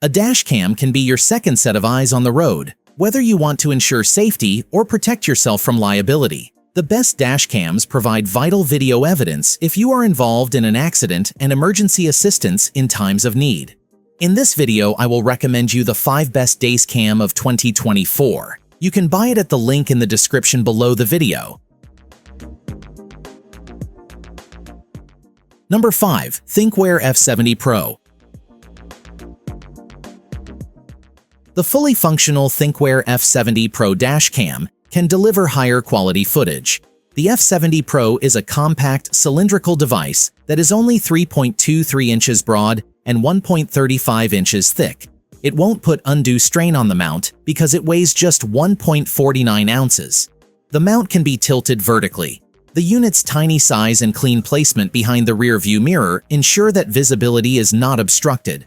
A dash cam can be your second set of eyes on the road, whether you want to ensure safety or protect yourself from liability. The best dash cams provide vital video evidence if you are involved in an accident and emergency assistance in times of need. In this video, I will recommend you the 5 best dash cam of 2024. You can buy it at the link in the description below the video. Number 5. Thinkware F70 Pro. The fully functional Thinkware F70 Pro dash cam can deliver higher quality footage. The F70 Pro is a compact, cylindrical device that is only 3.23 inches broad and 1.35 inches thick. It won't put undue strain on the mount because it weighs just 1.49 ounces. The mount can be tilted vertically. The unit's tiny size and clean placement behind the rear view mirror ensure that visibility is not obstructed.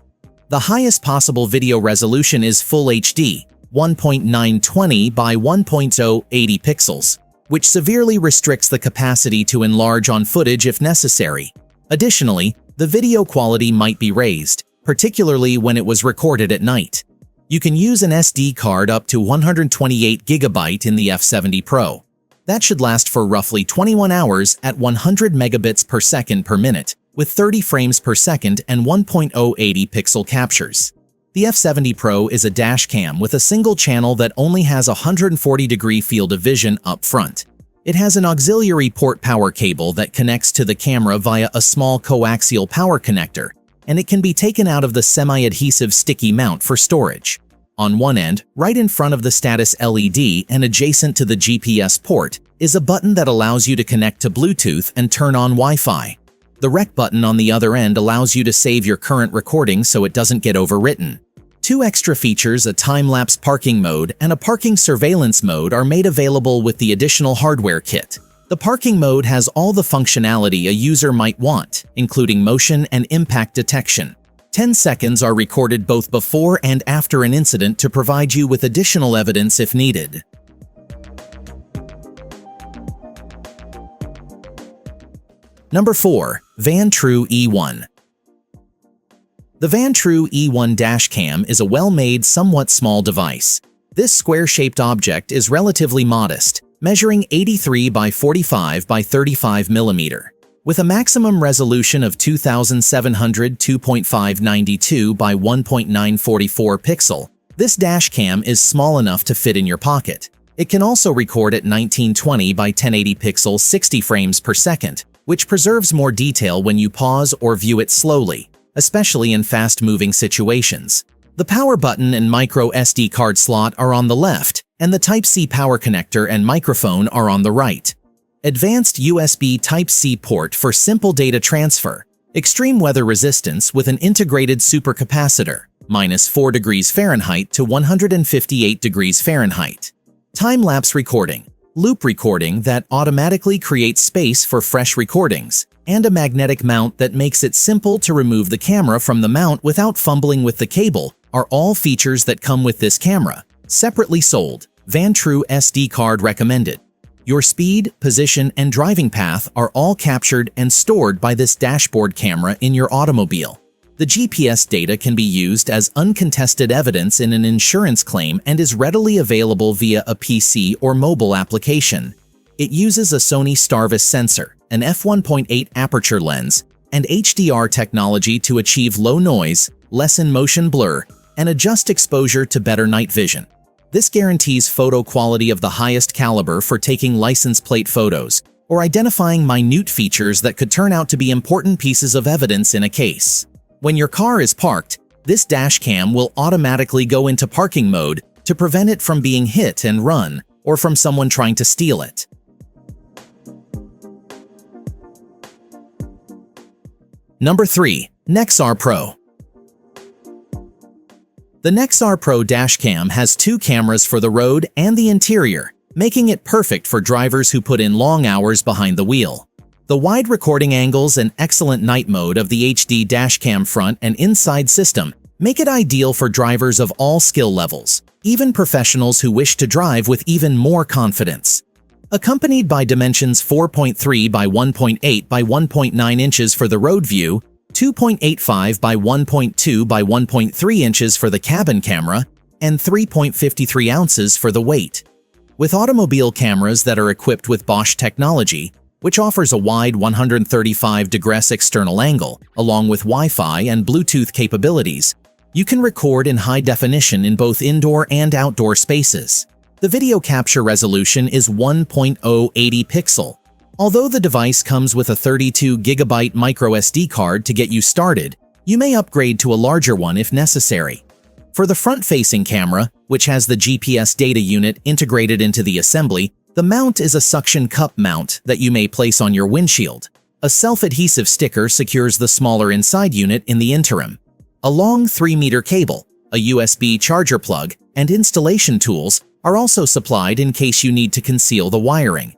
The highest possible video resolution is Full HD, 1.920 by 1.080 pixels, which severely restricts the capacity to enlarge on footage if necessary. Additionally, the video quality might be raised, particularly when it was recorded at night. You can use an SD card up to 128 GB in the F70 Pro. That should last for roughly 21 hours at 100 megabits per second per minute, with 30 frames per second and 1.080 pixel captures. The F70 Pro is a dash cam with a single channel that only has a 140-degree field of vision up front. It has an auxiliary port power cable that connects to the camera via a small coaxial power connector, and it can be taken out of the semi-adhesive sticky mount for storage. On one end, right in front of the status LED and adjacent to the GPS port, is a button that allows you to connect to Bluetooth and turn on Wi-Fi. The rec button on the other end allows you to save your current recording so it doesn't get overwritten. 2 extra features, a time-lapse parking mode and a parking surveillance mode, are made available with the additional hardware kit. The parking mode has all the functionality a user might want, including motion and impact detection. 10 seconds are recorded both before and after an incident to provide you with additional evidence if needed. Number 4. Vantrue E1. The Vantrue E1 dash cam is a well-made, somewhat small device. This square-shaped object is relatively modest, measuring 83 by 45 by 35 mm. With a maximum resolution of 2700 2.592 by 1.944 pixel, this dash cam is small enough to fit in your pocket. It can also record at 1920 by 1080 pixels 60 frames per second, which preserves more detail when you pause or view it slowly, especially in fast-moving situations. The power button and micro SD card slot are on the left, and the Type-C power connector and microphone are on the right. Advanced USB Type-C port for simple data transfer. Extreme weather resistance with an integrated supercapacitor, -4 degrees Fahrenheit to 158 degrees Fahrenheit. Time-lapse recording. Loop recording that automatically creates space for fresh recordings, and a magnetic mount that makes it simple to remove the camera from the mount without fumbling with the cable are all features that come with this camera. Separately sold. Vantrue SD card recommended. Your speed, position, and driving path are all captured and stored by this dashboard camera in your automobile. The GPS data can be used as uncontested evidence in an insurance claim and is readily available via a PC or mobile application. It uses a Sony Starvis sensor, an f1.8 aperture lens, and HDR technology to achieve low noise, lessen motion blur, and adjust exposure to better night vision. This guarantees photo quality of the highest caliber for taking license plate photos or identifying minute features that could turn out to be important pieces of evidence in a case. When your car is parked, this dash cam will automatically go into parking mode to prevent it from being hit and run or from someone trying to steal it. Number 3. Nexar Pro. The Nexar Pro dash cam has 2 cameras for the road and the interior, making it perfect for drivers who put in long hours behind the wheel. The wide recording angles and excellent night mode of the HD dashcam front and inside system make it ideal for drivers of all skill levels, even professionals who wish to drive with even more confidence. Accompanied by dimensions 4.3 by 1.8 by 1.9 inches for the road view, 2.85 by 1.2 by 1.3 inches for the cabin camera, and 3.53 ounces for the weight. With automobile cameras that are equipped with Bosch technology, which offers a wide 135-degree external angle, along with Wi-Fi and Bluetooth capabilities, you can record in high definition in both indoor and outdoor spaces. The video capture resolution is 1.080 pixel. Although the device comes with a 32GB microSD card to get you started, you may upgrade to a larger one if necessary. For the front-facing camera, which has the GPS data unit integrated into the assembly, the mount is a suction cup mount that you may place on your windshield. A self-adhesive sticker secures the smaller inside unit in the interim. A long 3-meter cable, a USB charger plug, and installation tools are also supplied in case you need to conceal the wiring.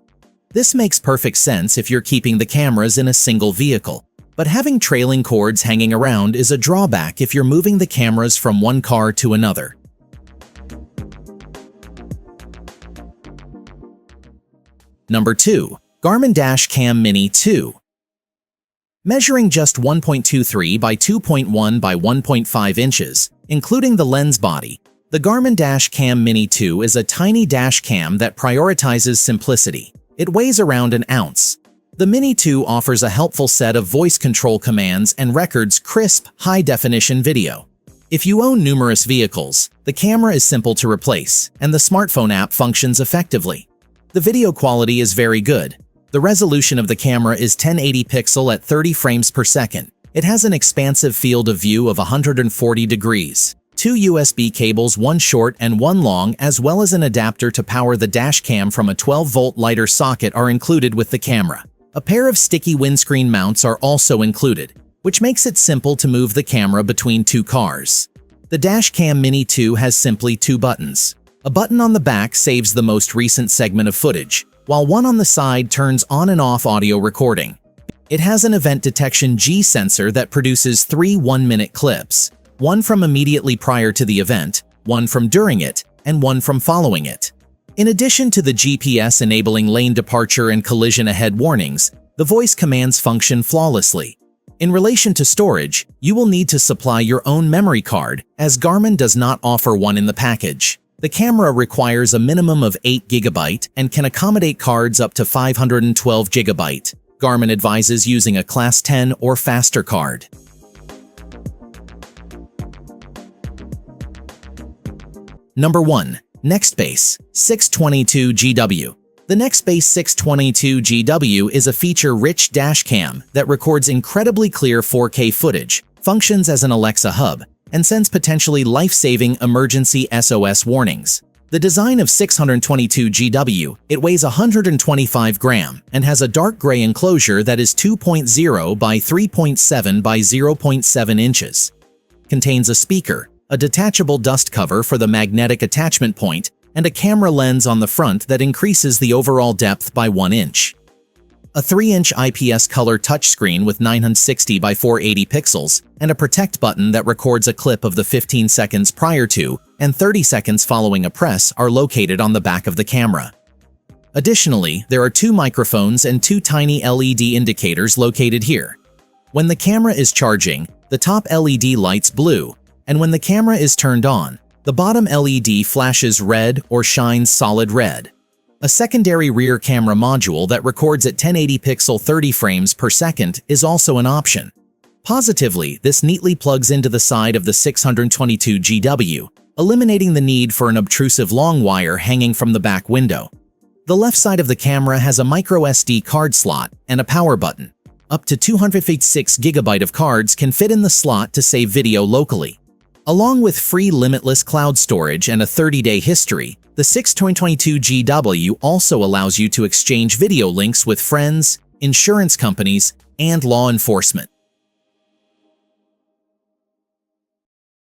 This makes perfect sense if you're keeping the cameras in a single vehicle, but having trailing cords hanging around is a drawback if you're moving the cameras from one car to another. Number 2. Garmin Dash Cam Mini 2. Measuring just 1.23 by 2.1 by 1.5 inches, including the lens body, the Garmin Dash Cam Mini 2 is a tiny dash cam that prioritizes simplicity. It weighs around an ounce. The Mini 2 offers a helpful set of voice control commands and records crisp, high-definition video. If you own numerous vehicles, the camera is simple to replace, and the smartphone app functions effectively. The video quality is very good. The resolution of the camera is 1080 pixel at 30 frames per second. It has an expansive field of view of 140 degrees. 2 USB cables, one short and one long, as well as an adapter to power the dash cam from a 12-volt lighter socket are included with the camera. A pair of sticky windscreen mounts are also included, which makes it simple to move the camera between two cars. The Dash Cam Mini 2 has simply 2 buttons. A button on the back saves the most recent segment of footage, while one on the side turns on and off audio recording. It has an event detection G sensor that produces 3 one-minute clips, one from immediately prior to the event, one from during it, and one from following it. In addition to the GPS enabling lane departure and collision ahead warnings, the voice commands function flawlessly. In relation to storage, you will need to supply your own memory card, as Garmin does not offer one in the package. The camera requires a minimum of 8GB and can accommodate cards up to 512GB. Garmin advises using a Class 10 or faster card. Number 1. Nextbase 622GW. The Nextbase 622GW is a feature-rich dash cam that records incredibly clear 4K footage, functions as an Alexa hub, and sends potentially life-saving emergency SOS warnings. The design of 622GW, it weighs 125 grams and has a dark gray enclosure that is 2.0 by 3.7 by 0.7 inches. Contains a speaker, a detachable dust cover for the magnetic attachment point, and a camera lens on the front that increases the overall depth by 1 inch. A 3-inch IPS color touchscreen with 960 by 480 pixels, and a protect button that records a clip of the 15 seconds prior to and 30 seconds following a press are located on the back of the camera. Additionally, there are 2 microphones and 2 tiny LED indicators located here. When the camera is charging, the top LED lights blue, and when the camera is turned on, the bottom LED flashes red or shines solid red. A secondary rear camera module that records at 1080 pixel 30 frames per second is also an option. Positively, this neatly plugs into the side of the 622GW, eliminating the need for an obtrusive long wire hanging from the back window. The left side of the camera has a microSD card slot and a power button. Up to 256GB of cards can fit in the slot to save video locally. Along with free limitless cloud storage and a 30-day history, the 622GW also allows you to exchange video links with friends, insurance companies, and law enforcement.